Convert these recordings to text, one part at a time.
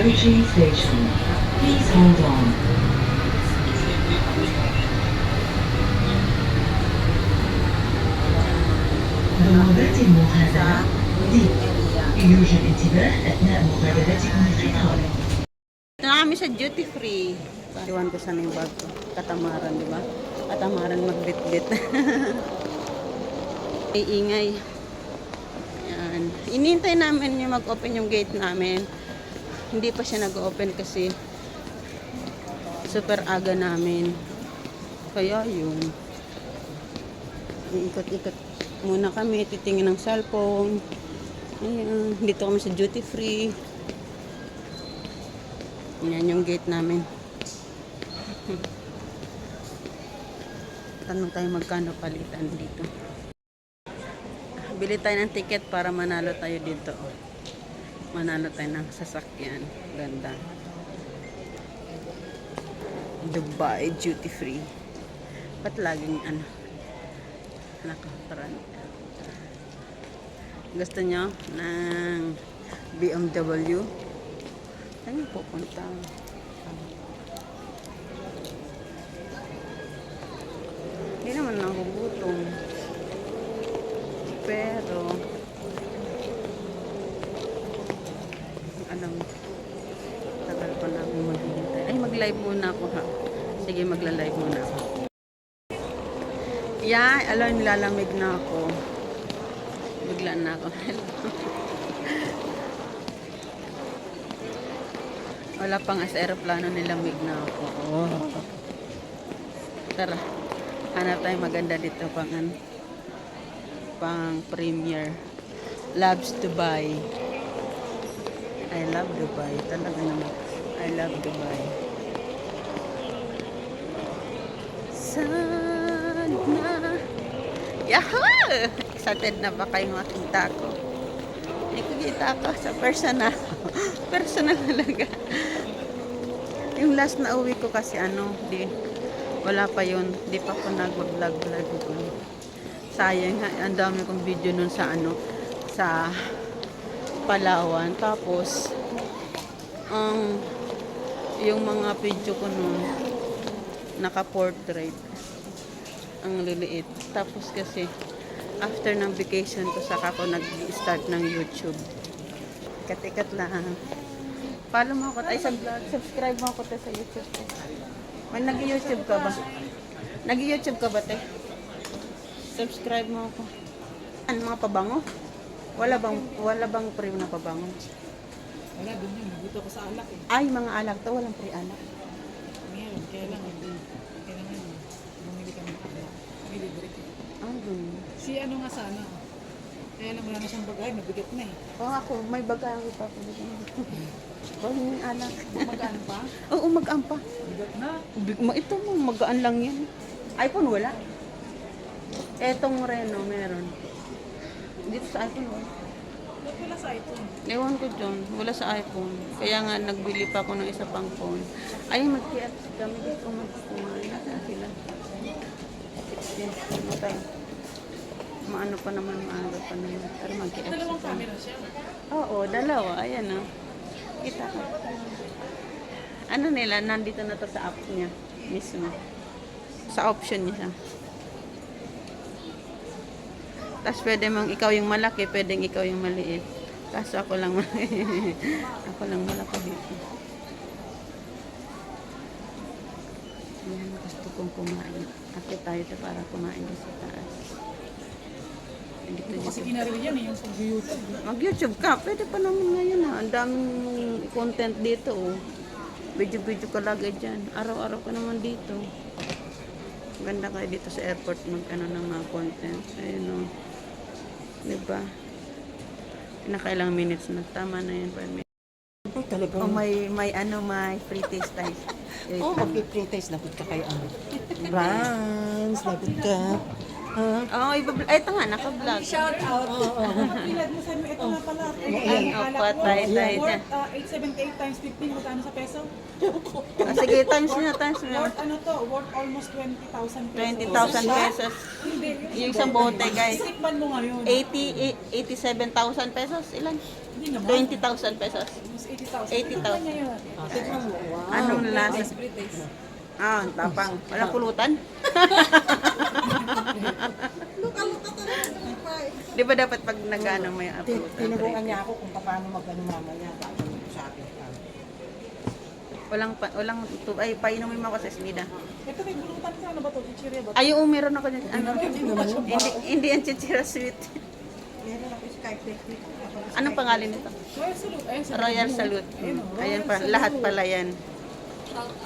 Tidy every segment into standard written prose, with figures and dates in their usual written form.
approaching station. Please hold on. بوابات المغادرة دي. يوجب انتباه أثناء مغادرتكم القطار. Nakami sa duty free. Iwan ko sana yung bag ko. Katamaran, di ba? Katamaran magbitbit. Ay, ingay. Yan. Inintay namin yung mag-open yung gate namin. Hindi pa siya nag-open kasi super aga namin. Kaya yun. Iikot-ikot muna kami. Titingin ng cellphone. Ayan. Dito kami sa duty free. Yan yung gate namin. Tanong tayo magkano palitan dito. Bili tayo ng ticket para manalo tayo dito. Manalo tayo ng sasakyan. Ganda. Dubai duty free. Ba't laging nakaparaan? Gusto nyo ng BMW? Saan yung pupunta? Hindi naman nagugutom. Pero, alam, tagal pa na akong maghihintay. Ay, mag-live muna ako ha. Sige, magla-live muna ako. Yan, alam, nilalamig na ako. Bigla na ako. Wala pang as aeroplano, nilamig na ako. Oh. Tara, hanap tayo maganda dito pang premier. Loves Dubai. I love Dubai. Talaga naman. I love Dubai. Sana. Yahoo! Excited na ba kayo makita ko? Nakikita ko sa personal. Personal talaga. Yung last na uwi ko kasi wala pa yun. Di pa ako nag-vlog. Sayang nga, ang dami kong video nun sa sa Palawan. Tapos, yung mga video ko nun, naka-portrait. Ang liliit. Tapos kasi, after ng vacation ko, saka ako nag-start ng YouTube. Ikat-ikat lang. Follow mo ako. Ay, subscribe mo ako sa YouTube. May nag-YouTube ka ba? Nag-YouTube ka ba, te? Subscribe mo ako. Ano, mga pabango? Wala bang free na pabango? Wala, dun yun. Dito ko sa alak eh. Ay, mga alak to. Walang free alak. Ngayon, kailangan bumili kami ng alak. May libre ko. Ah, dun. Si ano nga sana. Kaya lang wala na siyang bagay, mabigat na eh. Oo, ako. May bagay pa ako. Wala yung alak. Magaan pa? Oo, magaan pa. Bigat na. Ito mo, magaan lang yan. iPhone wala. Etong Reno, meron. Dito sa iPhone wala. Ba't wala sa iPhone? Ewan ko dyan, wala sa iPhone. Kaya nga, nagbili pa ako ng isa pang phone. Ay, mag-KFC kami dito kumain. Nasaan sila? Yes, ano tayo? Maano pa naman, maaga pa naman. Pero mag-KFC Dalawang kami. camera siya. Oo, dalawa. Ayan o. Kita ko. Ano nila, nandito na to sa app niya mismo. Sa option niya. Tapos pwede mong ikaw yung malaki, pwedeng ikaw yung maliit. Kaso ako lang ako lang malaki dito. Yan, gusto kong kumain. Akit tayo ito para kumain sa taas. Ito kasi kinaril yan eh, yung sa YouTube. Mag-YouTube ka, pwede pa naman ngayon ha. Ang daming content dito oh. Video ka lagi dyan. Araw-araw ka naman dito. Ganda kayo dito sa airport ng mga content. Ayun o. Diba? Nakailang minutes na. Tama na yun. 5 minutes. Oh, talaga. Oh, may free taste tayo. Oh, mag-pre-taste. Lapit ka kayo. Vans, lapit ka. Oh, ito nga, naka-vlog. Shout out. Pilad mo sa inyo, ito nga pala. Ay, opo, tayo dyan. Worth 878 times 15, magkano sa peso? Sige, times na. Worth ano to? Worth almost 20,000 pesos. 20,000 pesos. Hindi. Yung isang bote, guys. Isikman mo ngayon. 87,000 pesos. Ilan? Hindi naman. 20,000 pesos. Mas 80,000. 80,000. Tignan niya yun. Tignan mo. Wow. Anong lasa? Ice pre-taste. Ah, ang tapang. Walang pulutan? Di ba dapat pag nag-ano may pulutan? Tinuruan niya ako kung paano mag-ano mamaya. Bago sa akin. Walang ay painumin mo ako sa Snida. Ito may bulutan ka. Ano ba ito? Chichirya ba? Ay, oo, meron ako dyan. Ano? Hindi naman yung Hindi yan chichira sweet. Meron ako Skype technique. Anong pangalan nito? Royal Salute. Ayan, sa Royal Salute. Ayun, oh, Ayan Royal pa, Salute. lahat pala yan.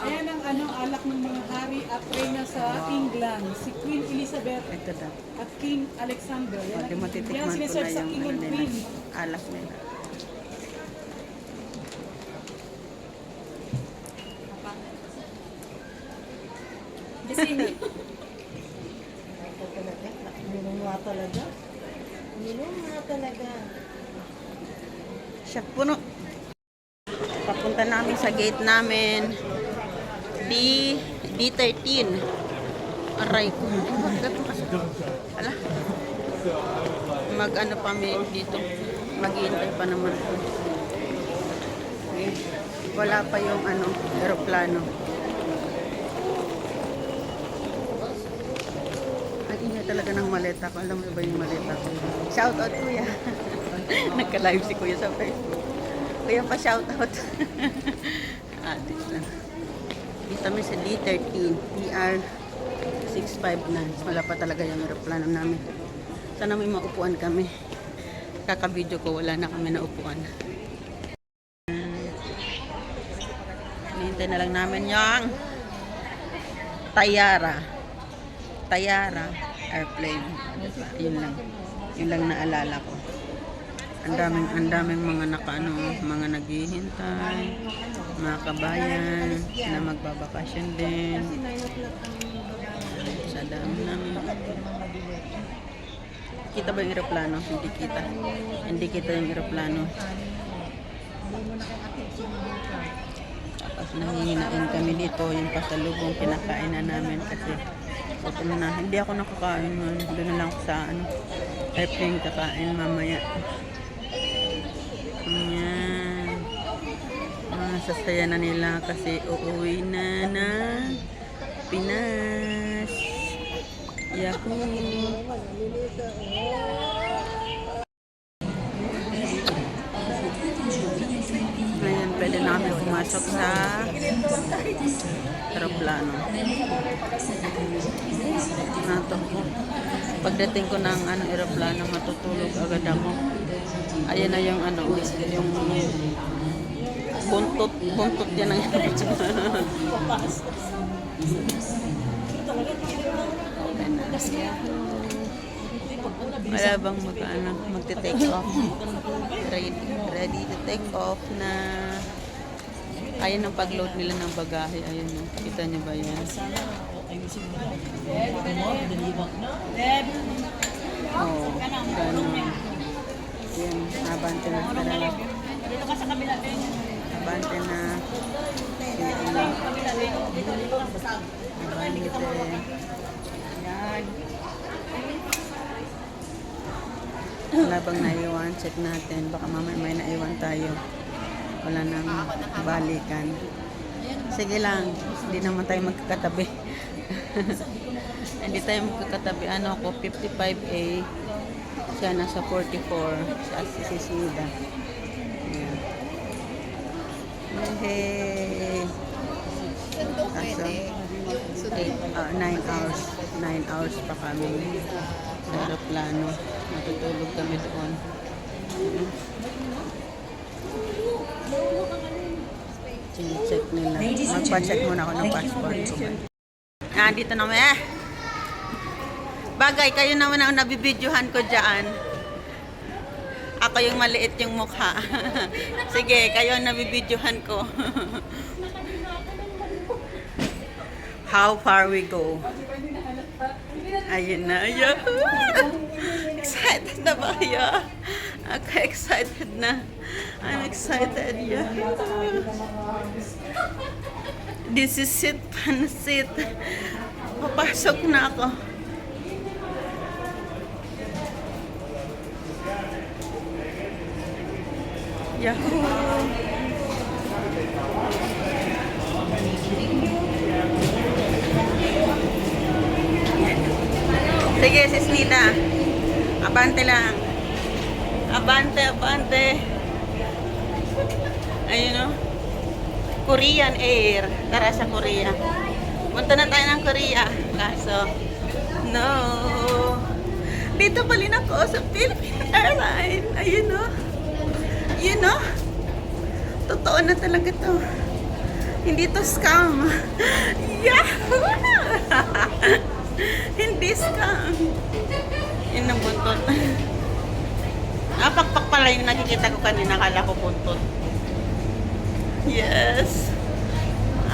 Ayan ang alak ng mga hari at reyna sa England. Si Queen Elizabeth Ito daw. at King Alexander. Yan Pati ang matitikman ko siniserve na sa yung King ano and nila. Queen. Alak nila. Ito talaga. Minunga talaga. Minunga talaga. Siya puno. Papunta namin sa gate namin. D13. Aray ko. Ala. Mag-ano pa kami dito. Maghihintay pa naman. Wala pa yung ano, aeroplano. Ang ingay talaga ng maleta ko. Alam mo ba yung maleta ko? Shout out kuya. Nagka-live si kuya sa Facebook. Kuya pa shout out. Atis lang. Dito kami sa D13. PR 659. Wala pa talaga yung aeroplano namin. Sana may maupuan kami. Kaka-video ko, wala na kami na upuan. Hinihintay na lang namin yung Tayara airplane. Yun lang. Yun lang naalala ko. Ang daming mga nakaano, mga naghihintay, mga kabayan na magbabakasyon din. Sa dami namin. Kita ba yung aeroplano? Hindi kita. Hindi kita yung aeroplano. Tapos nanginginain kami dito, yung pasalubong kinakain na namin kasi gutom na. Hindi ako nakakain nun. Doon na lang ako sa airplane kakain mamaya. Ayan. Sasaya na nila kasi uuwi na na Pinas. Yahoo! Ngayon, pwede namin pumasok sa aeroplano. Nato ko. Pagdating ko ng aeroplano, matutulog agad ako. Ayan na yung yung buntot yan ang wala bang magte-take off. Ready to take off na. Ayan ang pag-load nila ng bagahe. Ayan o. Kita niyo ba yan? Oh, ganun. Yan, abante na sila. Abante na. Abante. Yan. Wala bang naiwan? Check natin. Baka mamaya may naiwan tayo. Wala nang balikan. Sige lang. Hindi naman tayo magkakatabi. Hindi tayo magkakatabi. Ano ako? 55A. Siya nasa 44. Sa Sisida. Ayan. Hey. Kaso, 9 hours. 9 hours pa kami sa aeroplano. Matutulog kami doon. Check nila. Magpa-check muna ako ng passport ko. Dito naman Bagay, kayo naman ang nabibidyohan ko dyan. Ako yung maliit yung mukha. Sige, kayo ang nabibidyohan ko. How far we go? Ayun na. Yahoo! Excited na ba kayo? Ako excited na. I'm excited. Yahoo! This is it. Pansit. Papasok na ako. Yahoo! Sige, sis Nita. Abante lang. Abante, abante. Ayun o. Korean Air. Tara sa Korea. Punta na tayo ng Korea. Kaso, no. Dito pa rin ako sa Philippine Airlines. Ayun o. Yun o. Totoo na talaga to. Hindi to scam. Yahoo! Hindi scam. Yun ang buntot. Pakpak pala yung nakikita ko kanina. Kala ko buntot. Yes.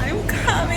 I'm coming.